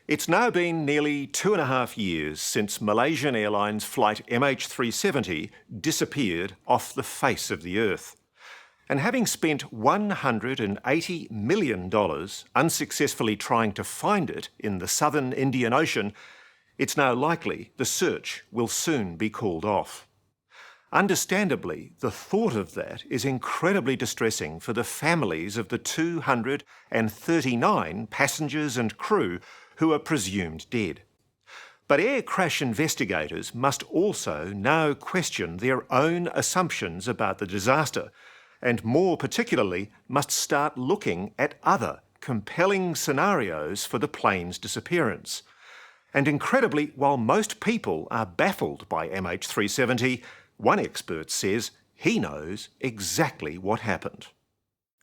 It's now been nearly 2.5 years since Malaysian Airlines flight MH370 disappeared off the face of the Earth. And having spent $180 million unsuccessfully trying to find it in the southern Indian Ocean, it's now likely the search will soon be called off. Understandably, the thought of that is incredibly distressing for the families of the 239 passengers and crew who are presumed dead. But air crash investigators must also now question their own assumptions about the disaster, and more particularly must start looking at other compelling scenarios for the plane's disappearance. And incredibly, while most people are baffled by MH370, one expert says he knows exactly what happened.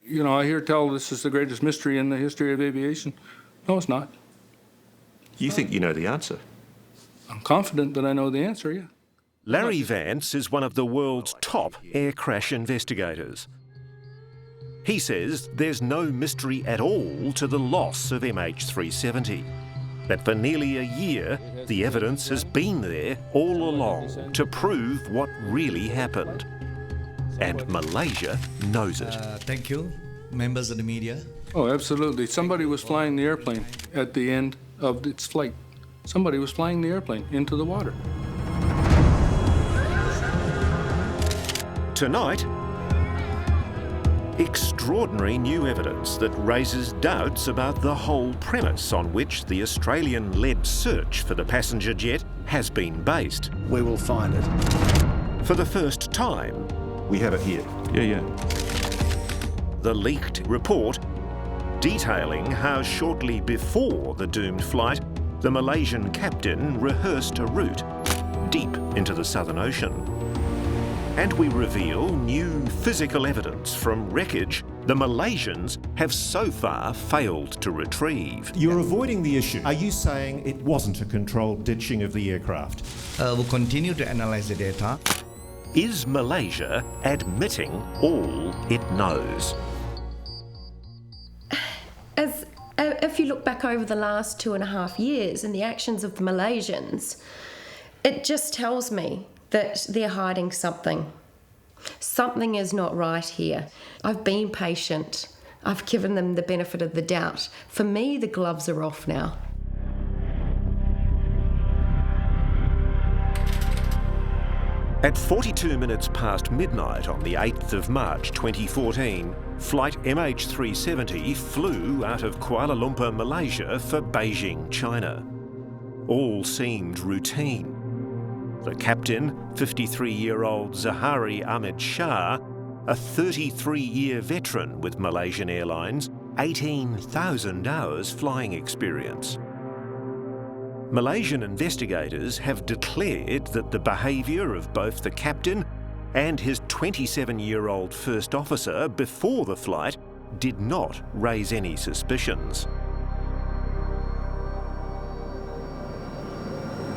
You know, I hear tell this is the greatest mystery in the history of aviation. No, it's not. You think you know the answer? I'm confident that I know the answer, yeah. Larry Vance is one of the world's top air crash investigators. He says there's no mystery at all to the loss of MH370. That for nearly a year, the evidence has been there all along to prove what really happened. And Malaysia knows it. Thank you, members of the media. Oh, absolutely. Somebody was flying the airplane at the end of its flight. Somebody was flying the airplane into the water. Tonight, extraordinary new evidence that raises doubts about the whole premise on which the Australian-led search for the passenger jet has been based. We will find it. For the first time, we have it here. Yeah. The leaked report detailing how shortly before the doomed flight, the Malaysian captain rehearsed a route deep into the Southern Ocean. And we reveal new physical evidence from wreckage the Malaysians have so far failed to retrieve. You're avoiding the issue. Are you saying it wasn't a controlled ditching of the aircraft? We'll continue to analyze the data. Is Malaysia admitting all it knows? If you look back over the last 2.5 years and the actions of the Malaysians, it just tells me that they're hiding something. Something is not right here. I've been patient. I've given them the benefit of the doubt. For me, the gloves are off now. At 42 minutes past midnight on the 8th of March 2014, flight MH370 flew out of Kuala Lumpur, Malaysia for Beijing, China. All seemed routine. The captain, 53-year-old Zahari Ahmed Shah, a 33-year veteran with Malaysian Airlines, 18,000 hours flying experience. Malaysian investigators have declared that the behaviour of both the captain and his 27-year-old first officer before the flight did not raise any suspicions.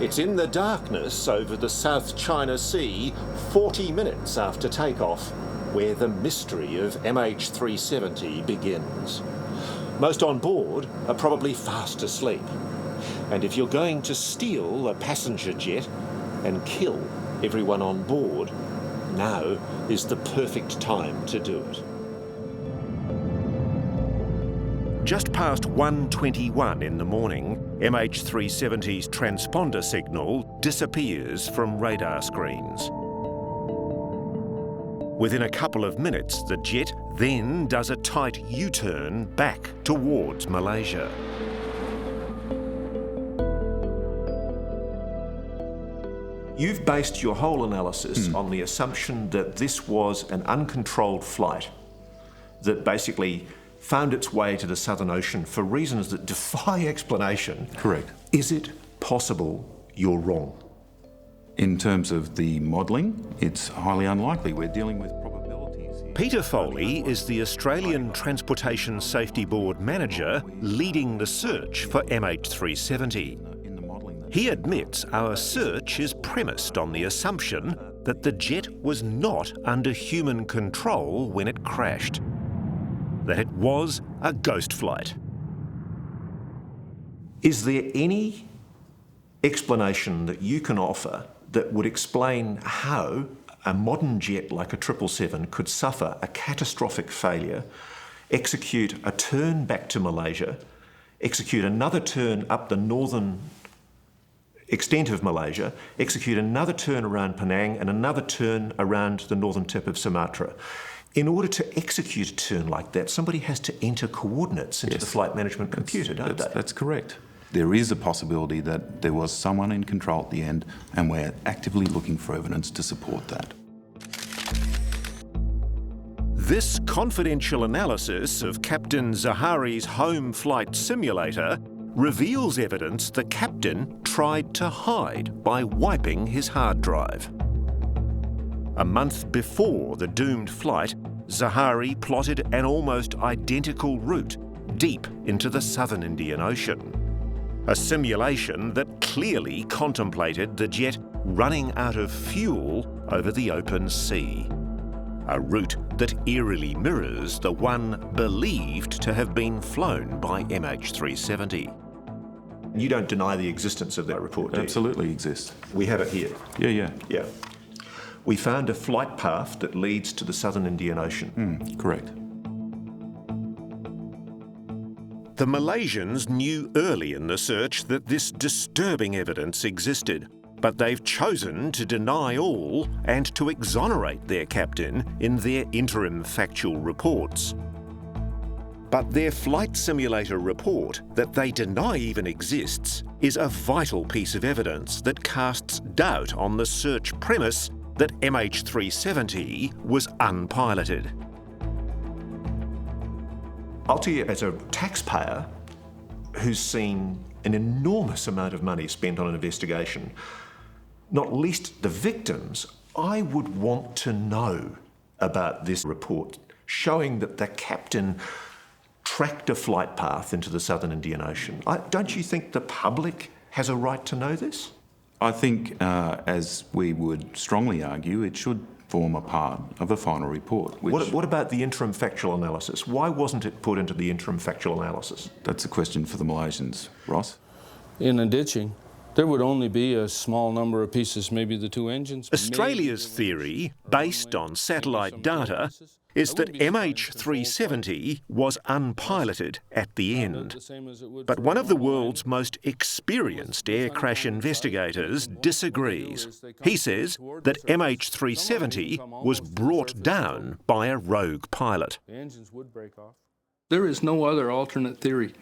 It's in the darkness over the South China Sea 40 minutes after takeoff where the mystery of MH370 begins. Most on board are probably fast asleep. And if you're going to steal a passenger jet and kill everyone on board, now is the perfect time to do it. Just past 1:21 in the morning, MH370's transponder signal disappears from radar screens. Within a couple of minutes, the jet then does a tight U-turn back towards Malaysia. You've based your whole analysis on the assumption that this was an uncontrolled flight that basically found its way to the Southern Ocean for reasons that defy explanation. Correct. Is it possible you're wrong? In terms of the modelling, it's highly unlikely. We're dealing with probabilities here. Peter Foley is the Australian Transportation Safety Board manager leading the search for MH370. He admits our search is premised on the assumption that the jet was not under human control when it crashed, that it was a ghost flight. Is there any explanation that you can offer that would explain how a modern jet like a 777 could suffer a catastrophic failure, execute a turn back to Malaysia, execute another turn up the northern extent of Malaysia, execute another turn around Penang and another turn around the northern tip of Sumatra? In order to execute a turn like that, somebody has to enter coordinates into the flight management computer, don't they? That's correct. There is a possibility that there was someone in control at the end, and we're actively looking for evidence to support that. This confidential analysis of Captain Zahari's home flight simulator reveals evidence the captain tried to hide by wiping his hard drive. A month before the doomed flight, Zahari plotted an almost identical route deep into the southern Indian Ocean. A simulation that clearly contemplated the jet running out of fuel over the open sea. A route that eerily mirrors the one believed to have been flown by MH370. You don't deny the existence of that report, do you? Absolutely exists. We have it here. Yeah. We found a flight path that leads to the southern Indian Ocean. Correct. The Malaysians knew early in the search that this disturbing evidence existed, but they've chosen to deny all and to exonerate their captain in their interim factual reports. But their flight simulator report that they deny even exists is a vital piece of evidence that casts doubt on the search premise that MH370 was unpiloted. I'll tell you, as a taxpayer who's seen an enormous amount of money spent on an investigation, not least the victims, I would want to know about this report showing that the captain tracked a flight path into the southern Indian Ocean. Don't you think the public has a right to know this? I think, as we would strongly argue, it should form a part of a final report. What about the interim factual analysis? Why wasn't it put into the interim factual analysis? That's a question for the Malaysians. Ross? In a ditching, there would only be a small number of pieces, maybe the two engines. Australia's theory, based on satellite data, is that MH370 was unpiloted at the end. But one of the world's most experienced air crash investigators disagrees. He says that MH370 was brought down by a rogue pilot. There is no other alternate theory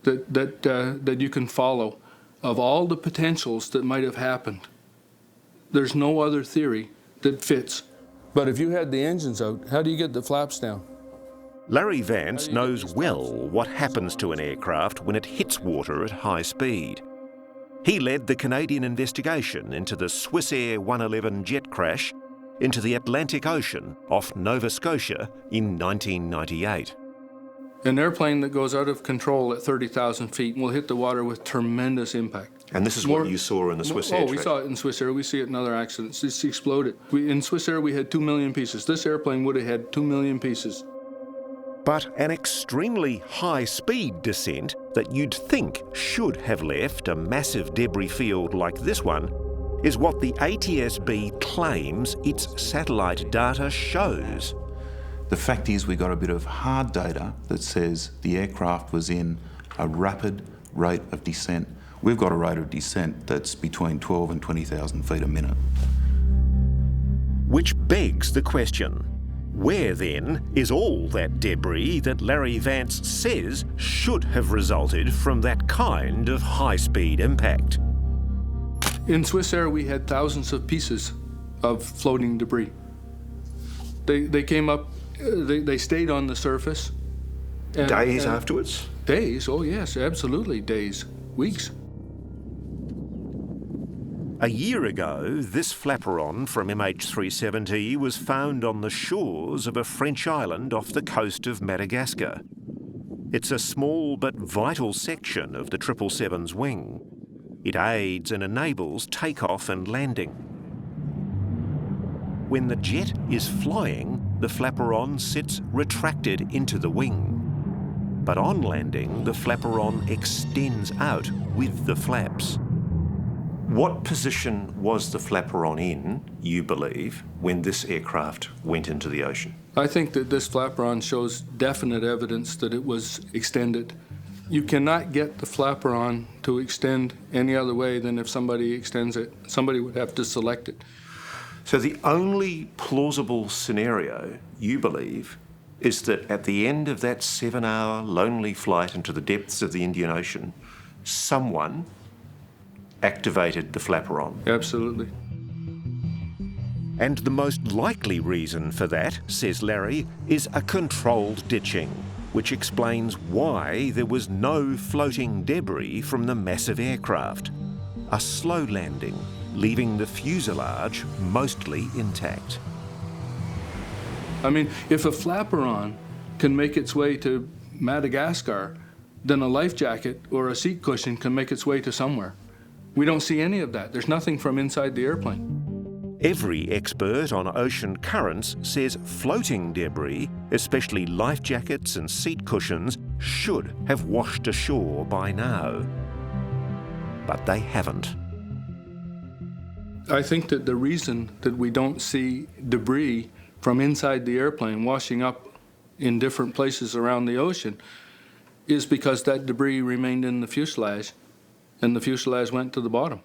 that you can follow of all the potentials that might have happened. There's no other theory that fits. But if you had the engines out, how do you get the flaps down? Larry Vance knows well what happens to an aircraft when it hits water at high speed. He led the Canadian investigation into the Swissair 111 jet crash into the Atlantic Ocean off Nova Scotia in 1998. An airplane that goes out of control at 30,000 feet will hit the water with tremendous impact. And this is what you saw in the Swissair. Oh, we saw it in Swissair. We see it in other accidents. It's exploded. In Swissair, we had 2 million pieces. This airplane would have had 2 million pieces. But an extremely high-speed descent that you'd think should have left a massive debris field like this one is what the ATSB claims its satellite data shows. The fact is we got a bit of hard data that says the aircraft was in a rapid rate of descent. We've got a rate of descent that's between 12 and 20,000 feet a minute. Which begs the question, where then is all that debris that Larry Vance says should have resulted from that kind of high-speed impact? In Swissair, we had thousands of pieces of floating debris. They came up, they stayed on the surface. Days afterwards? Days, oh yes, absolutely, days, weeks. A year ago, this flaperon from MH370 was found on the shores of a French island off the coast of Madagascar. It's a small but vital section of the 777's wing. It aids and enables takeoff and landing. When the jet is flying, the flaperon sits retracted into the wing. But on landing, the flaperon extends out with the flaps. What position was the flaperon in, you believe, when this aircraft went into the ocean? I think that this flaperon shows definite evidence that it was extended. You cannot get the flaperon to extend any other way than if somebody extends it. Somebody would have to select it. So the only plausible scenario, you believe, is that at the end of that 7-hour lonely flight into the depths of the Indian Ocean, someone activated the flaperon. Absolutely. And the most likely reason for that, says Larry, is a controlled ditching, which explains why there was no floating debris from the massive aircraft. A slow landing, leaving the fuselage mostly intact. I mean, if a flaperon can make its way to Madagascar, then a life jacket or a seat cushion can make its way to somewhere. We don't see any of that. There's nothing from inside the airplane. Every expert on ocean currents says floating debris, especially life jackets and seat cushions, should have washed ashore by now. But they haven't. I think that the reason that we don't see debris from inside the airplane washing up in different places around the ocean is because that debris remained in the fuselage, and the fuselage went to the bottom.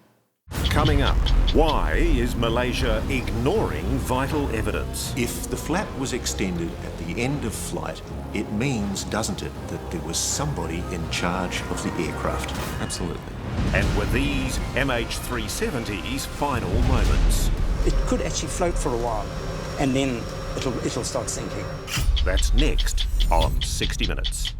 Coming up, why is Malaysia ignoring vital evidence? If the flap was extended at the end of flight, it means, doesn't it, that there was somebody in charge of the aircraft? Absolutely. And were these MH370's final moments? It could actually float for a while, and then it'll start sinking. That's next on 60 Minutes.